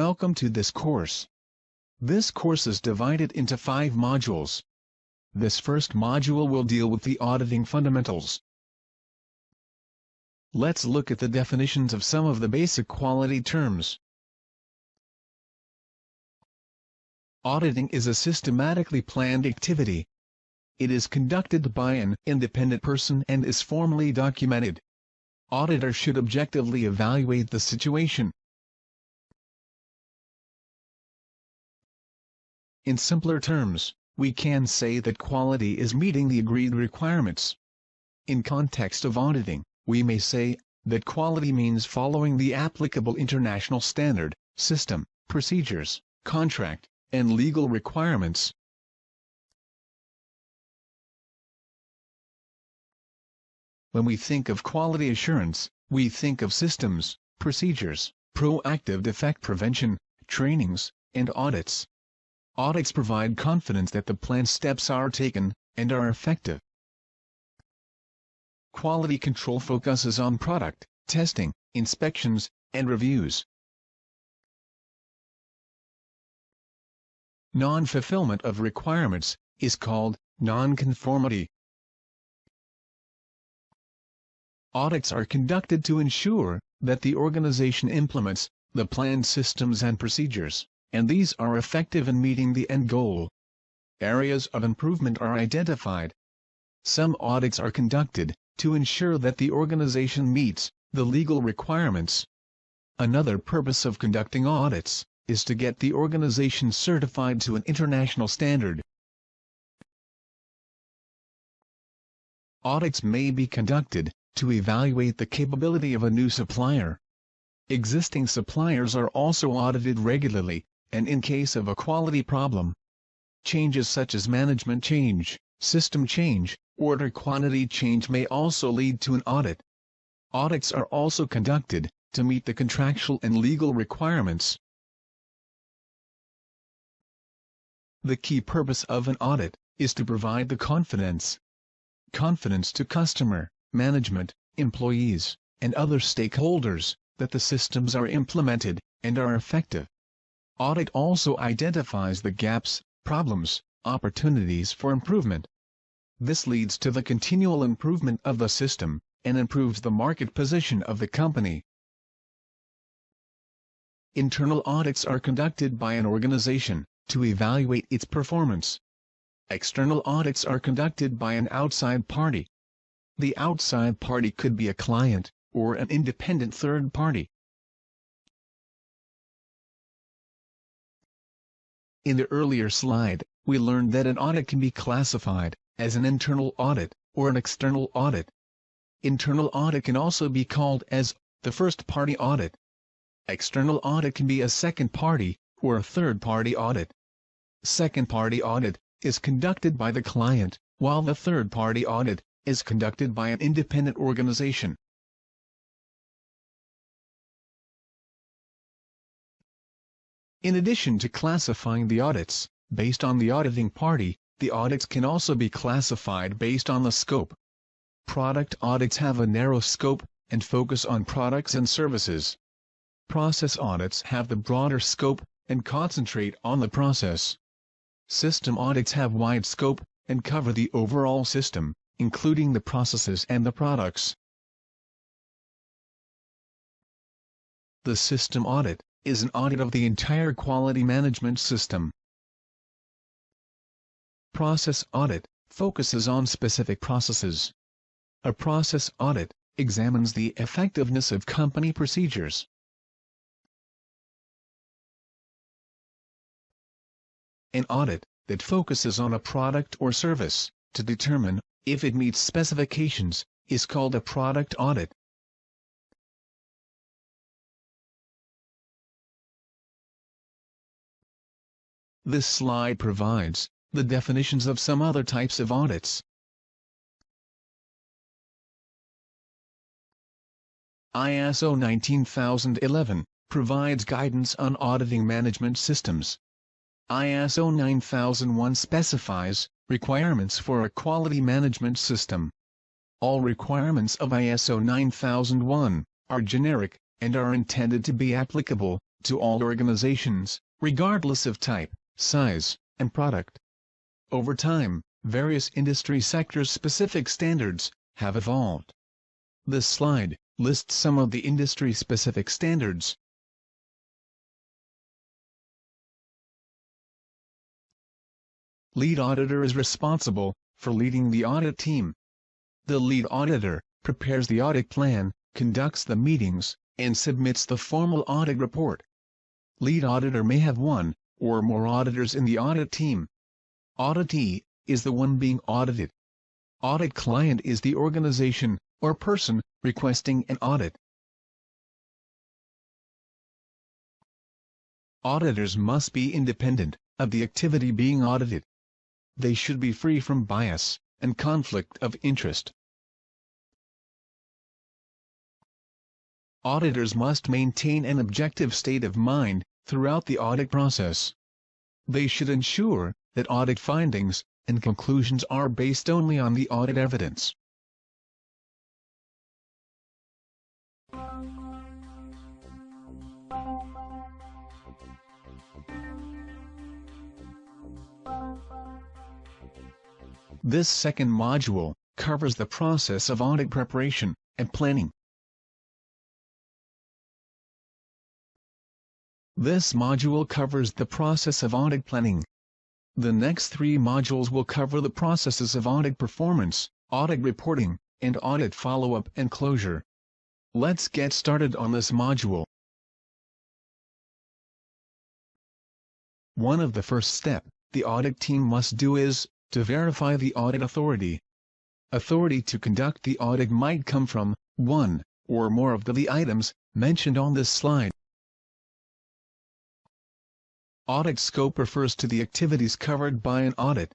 Welcome to this course. This course is divided into 5 modules. This first module will deal with the auditing fundamentals. Let's look at the definitions of some of the basic quality terms. Auditing is a systematically planned activity. It is conducted by an independent person and is formally documented. Auditor should objectively evaluate the situation. In simpler terms, we can say that quality is meeting the agreed requirements. In context of auditing, we may say that quality means following the applicable international standard, system, procedures, contract, and legal requirements. When we think of quality assurance, we think of systems, procedures, proactive defect prevention, trainings, and audits. Audits provide confidence that the planned steps are taken and are effective. Quality control focuses on product testing, inspections, and reviews. Non-fulfillment of requirements is called non-conformity. Audits are conducted to ensure that the organization implements the planned systems and procedures, and these are effective in meeting the end goal. Areas of improvement are identified. Some audits are conducted to ensure that the organization meets the legal requirements. Another purpose of conducting audits is to get the organization certified to an international standard. Audits may be conducted to evaluate the capability of a new supplier. Existing suppliers are also audited regularly, and in case of a quality problem, changes such as management change, system change, order quantity change may also lead to an audit. Audits are also conducted to meet the contractual and legal requirements. The key purpose of an audit is to provide the confidence to customer, management, employees, and other stakeholders that the systems are implemented and are effective. Audit also identifies the gaps, problems, opportunities for improvement. This leads to the continual improvement of the system and improves the market position of the company. Internal audits are conducted by an organization to evaluate its performance. External audits are conducted by an outside party. The outside party could be a client or an independent third party. In the earlier slide, we learned that an audit can be classified as an internal audit or an external audit. Internal audit can also be called as the first-party audit. External audit can be a second-party or a third-party audit. Second-party audit is conducted by the client, while the third-party audit is conducted by an independent organization. In addition to classifying the audits based on the auditing party, the audits can also be classified based on the scope. Product audits have a narrow scope and focus on products and services. Process audits have the broader scope and concentrate on the process. System audits have wide scope and cover the overall system, including the processes and the products. The system audit is an audit of the entire quality management system. Process audit focuses on specific processes. A process audit examines the effectiveness of company procedures. An audit that focuses on a product or service to determine if it meets specifications is called a product audit. This slide provides the definitions of some other types of audits. ISO 19011 provides guidance on auditing management systems. ISO 9001 specifies requirements for a quality management system. All requirements of ISO 9001 are generic and are intended to be applicable to all organizations, regardless of type, size, and product. Over time, various industry sector-specific standards have evolved. This slide lists some of the industry-specific standards. Lead auditor is responsible for leading the audit team. The lead auditor prepares the audit plan, conducts the meetings, and submits the formal audit report. Lead auditor may have one or more auditors in the audit team. Auditee is the one being audited. Audit client is the organization or person requesting an audit. Auditors must be independent of the activity being audited. They should be free from bias and conflict of interest. Auditors must maintain an objective state of mind throughout the audit process. They should ensure that audit findings and conclusions are based only on the audit evidence. This second module covers the process of audit preparation and planning. This module covers the process of audit planning. The next three modules will cover the processes of audit performance, audit reporting, and audit follow-up and closure. Let's get started on this module. One of the first steps the audit team must do is to verify the audit authority. Authority to conduct the audit might come from one or more of the items mentioned on this slide. Audit scope refers to the activities covered by an audit.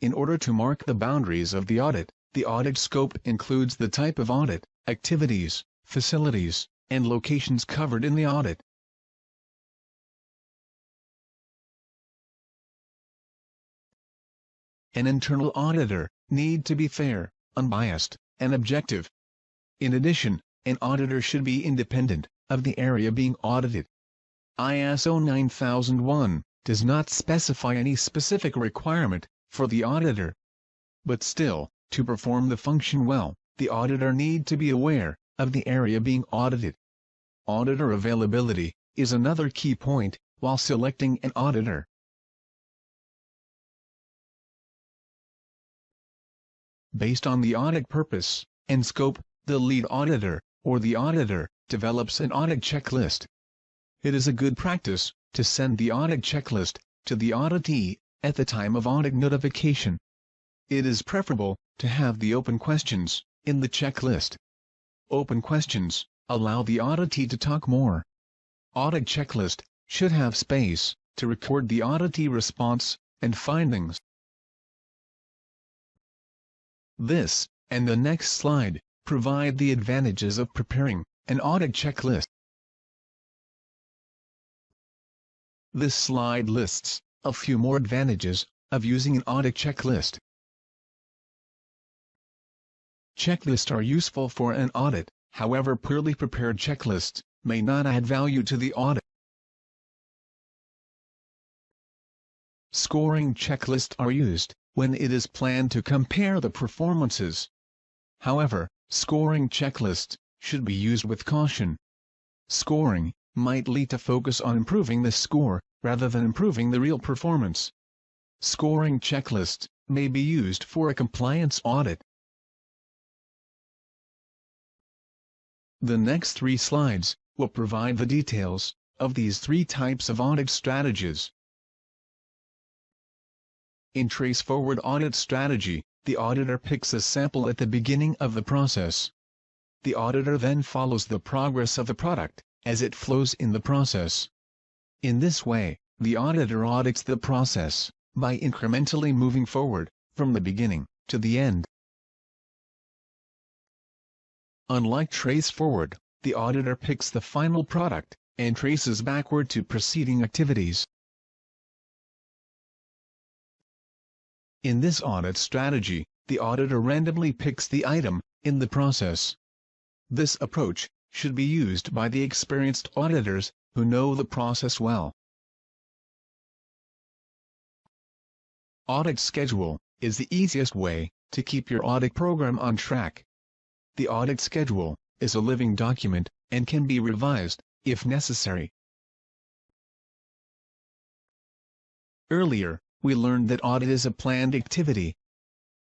In order to mark the boundaries of the audit scope includes the type of audit, activities, facilities, and locations covered in the audit. An internal auditor needs to be fair, unbiased, and objective. In addition, an auditor should be independent of the area being audited. ISO 9001 does not specify any specific requirement for the auditor. But still, to perform the function well, the auditor needs to be aware of the area being audited. Auditor availability is another key point while selecting an auditor. Based on the audit purpose and scope, the lead auditor or the auditor develops an audit checklist. It is a good practice to send the audit checklist to the auditee at the time of audit notification. It is preferable to have the open questions in the checklist. Open questions allow the auditee to talk more. Audit checklist should have space to record the auditee response and findings. This and the next slide provide the advantages of preparing an audit checklist. This slide lists a few more advantages of using an audit checklist. Checklists are useful for an audit, however poorly prepared checklists may not add value to the audit. Scoring checklists are used when it is planned to compare the performances. However, scoring checklists should be used with caution. Scoring might lead to focus on improving the score rather than improving the real performance. Scoring checklists may be used for a compliance audit. The next three slides will provide the details of these three types of audit strategies. In traceforward audit strategy, the auditor picks a sample at the beginning of the process. The auditor then follows the progress of the product as it flows in the process. In this way, the auditor audits the process by incrementally moving forward from the beginning to the end. Unlike traceforward, the auditor picks the final product and traces backward to preceding activities. In this audit strategy, the auditor randomly picks the item in the process. This approach should be used by the experienced auditors who know the process well. Audit schedule is the easiest way to keep your audit program on track. The audit schedule is a living document and can be revised if necessary. Earlier, we learned that audit is a planned activity.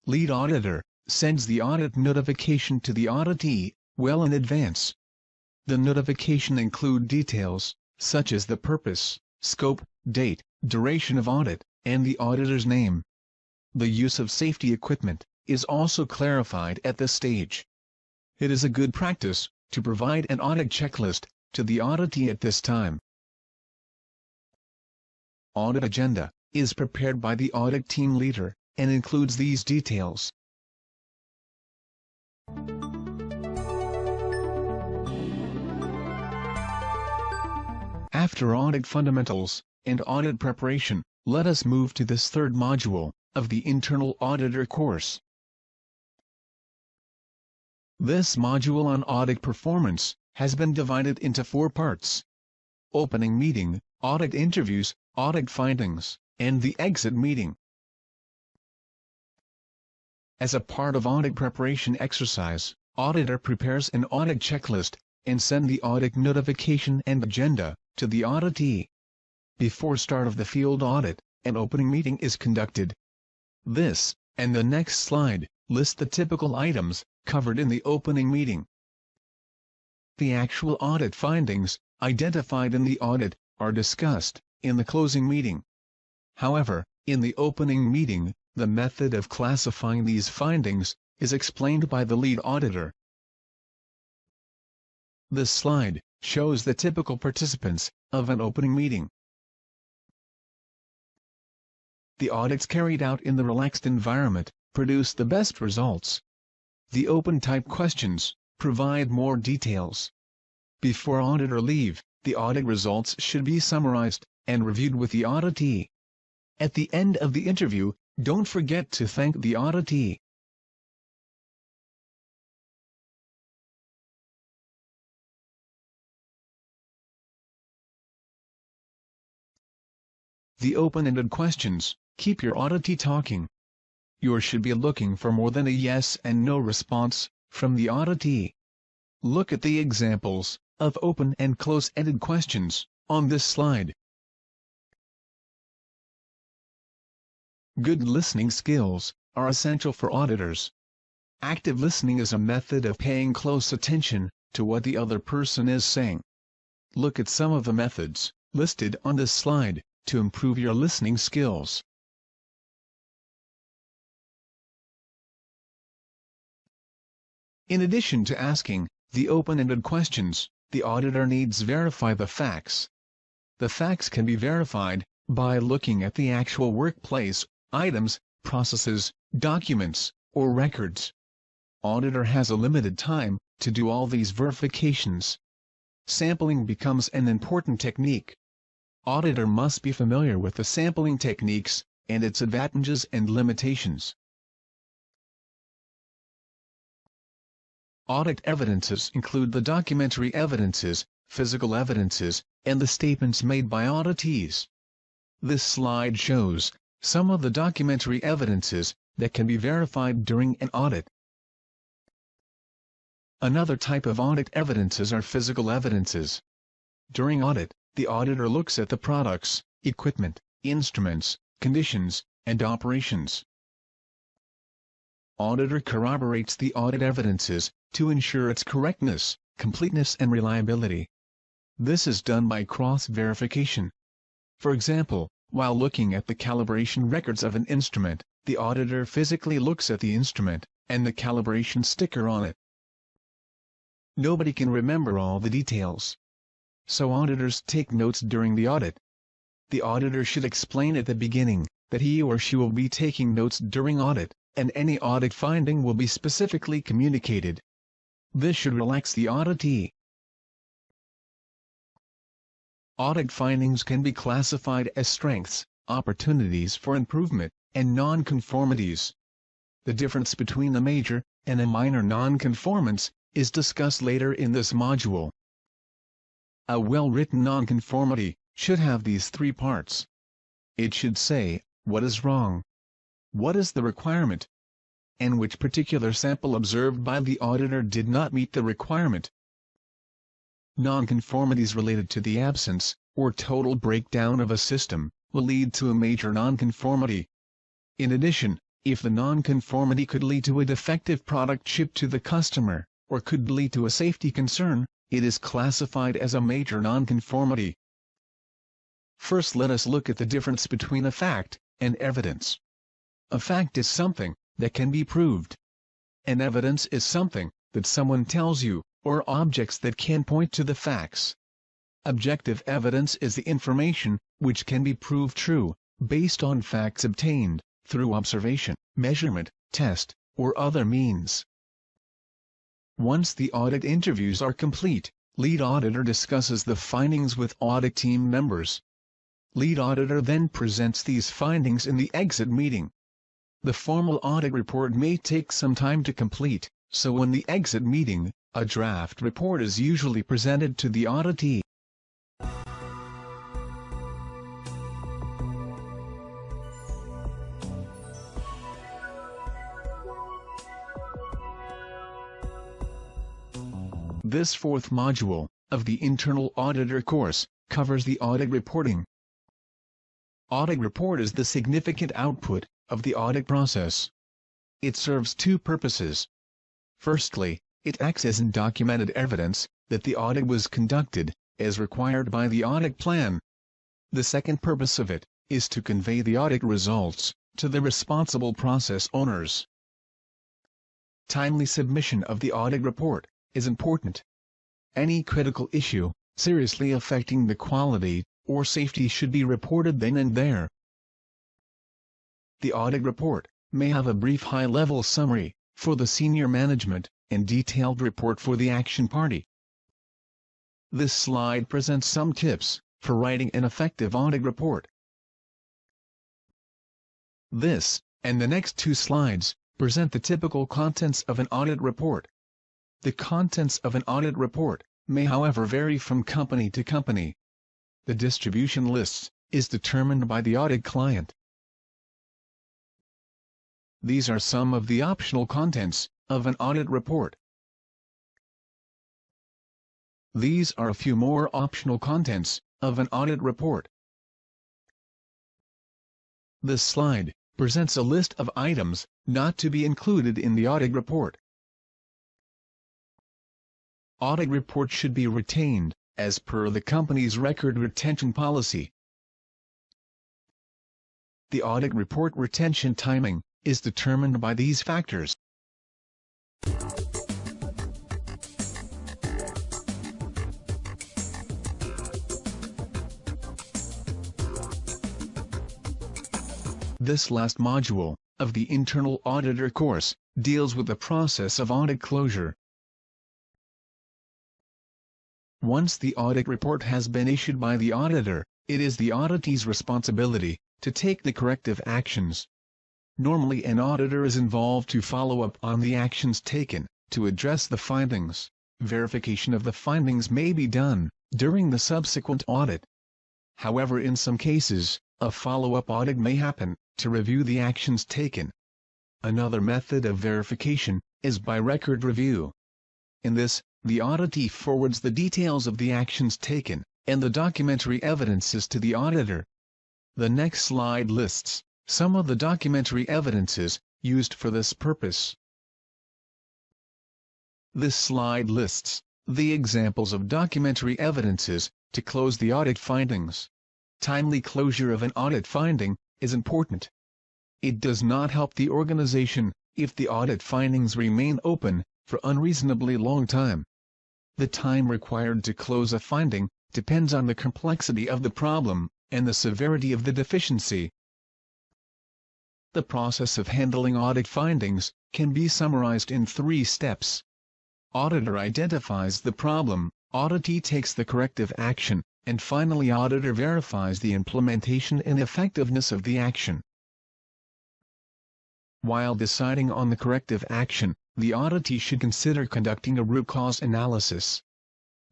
Lead auditor sends the audit notification to the auditee well in advance. The notification includes details, such as the purpose, scope, date, duration of audit, and the auditor's name. The use of safety equipment is also clarified at this stage. It is a good practice to provide an audit checklist to the auditee at this time. Audit agenda is prepared by the audit team leader and includes these details. After Audit Fundamentals and Audit Preparation, let us move to this third module of the Internal Auditor course. This module on audit performance has been divided into 4 parts: opening meeting, audit interviews, audit findings, and the exit meeting. As a part of audit preparation exercise, auditor prepares an audit checklist and sends the audit notification and agenda to the auditee. Before start of the field audit, an opening meeting is conducted. This, and the next slide, list the typical items covered in the opening meeting. The actual audit findings, identified in the audit, are discussed in the closing meeting. However, in the opening meeting, the method of classifying these findings is explained by the lead auditor. This slide shows the typical participants of an opening meeting. The audits carried out in the relaxed environment produce the best results. The open-type questions provide more details. Before auditor leave, the audit results should be summarized and reviewed with the auditee. At the end of the interview, don't forget to thank the auditee. The open-ended questions keep your auditee talking. You should be looking for more than a yes and no response from the auditee. Look at the examples of open and close-ended questions on this slide. Good listening skills are essential for auditors. Active listening is a method of paying close attention to what the other person is saying. Look at some of the methods listed on this slide to improve your listening skills. In addition to asking the open-ended questions, the auditor needs to verify the facts. The facts can be verified by looking at the actual workplace, items, processes, documents, or records. Auditor has a limited time to do all these verifications. Sampling becomes an important technique. Auditor must be familiar with the sampling techniques and its advantages and limitations. Audit evidences include the documentary evidences, physical evidences, and the statements made by auditees. This slide shows some of the documentary evidences that can be verified during an audit. Another type of audit evidences are physical evidences. During audit, the auditor looks at the products, equipment, instruments, conditions, and operations. Auditor corroborates the audit evidences to ensure its correctness, completeness, and reliability. This is done by cross-verification. For example, while looking at the calibration records of an instrument, the auditor physically looks at the instrument and the calibration sticker on it. Nobody can remember all the details, so auditors take notes during the audit. The auditor should explain at the beginning that he or she will be taking notes during audit, and any audit finding will be specifically communicated. This should relax the auditee. Audit findings can be classified as strengths, opportunities for improvement, and non-conformities. The difference between a major and a minor non-conformance is discussed later in this module. A well-written nonconformity should have these three parts. It should say, what is wrong, what is the requirement, and which particular sample observed by the auditor did not meet the requirement. Nonconformities related to the absence, or total breakdown of a system, will lead to a major nonconformity. In addition, if the nonconformity could lead to a defective product shipped to the customer, or could lead to a safety concern, it is classified as a major nonconformity. First, let us look at the difference between a fact and evidence. A fact is something that can be proved. And evidence is something that someone tells you, or objects that can point to the facts. Objective evidence is the information which can be proved true, based on facts obtained through observation, measurement, test, or other means. Once the audit interviews are complete, lead auditor discusses the findings with audit team members. Lead auditor then presents these findings in the exit meeting. The formal audit report may take some time to complete, so in the exit meeting, a draft report is usually presented to the auditee. This fourth module of the Internal Auditor course covers the audit reporting. Audit report is the significant output of the audit process. It serves two purposes. Firstly, it acts as undocumented evidence that the audit was conducted as required by the audit plan. The second purpose of it is to convey the audit results to the responsible process owners. Timely submission of the audit report is important. Any critical issue seriously affecting the quality or safety should be reported then and there. The audit report may have a brief high-level summary for the senior management and detailed report for the action party. This slide presents some tips for writing an effective audit report. This and the next two slides present the typical contents of an audit report. The contents of an audit report may, however, vary from company to company. The distribution list is determined by the audit client. These are some of the optional contents of an audit report. These are a few more optional contents of an audit report. This slide presents a list of items not to be included in the audit report. Audit report should be retained, as per the company's record retention policy. The audit report retention timing is determined by these factors. This last module of the Internal Auditor course deals with the process of audit closure. Once the audit report has been issued by the auditor, it is the auditee's responsibility to take the corrective actions. Normally, an auditor is involved to follow up on the actions taken to address the findings. Verification of the findings may be done during the subsequent audit. However, in some cases, a follow-up audit may happen to review the actions taken. Another method of verification is by record review. In this, the auditee forwards the details of the actions taken and the documentary evidences to the auditor. The next slide lists some of the documentary evidences used for this purpose. This slide lists the examples of documentary evidences to close the audit findings. Timely closure of an audit finding is important. It does not help the organization if the audit findings remain open for unreasonably long time. The time required to close a finding depends on the complexity of the problem and the severity of the deficiency. The process of handling audit findings can be summarized in 3 steps. Auditor identifies the problem, auditee takes the corrective action, and finally auditor verifies the implementation and effectiveness of the action. While deciding on the corrective action, the auditee should consider conducting a root cause analysis.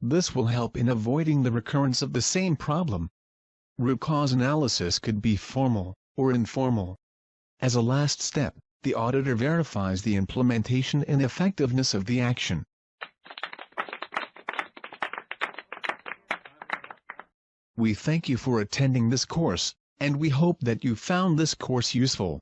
This will help in avoiding the recurrence of the same problem. Root cause analysis could be formal or informal. As a last step, the auditor verifies the implementation and effectiveness of the action. We thank you for attending this course, and we hope that you found this course useful.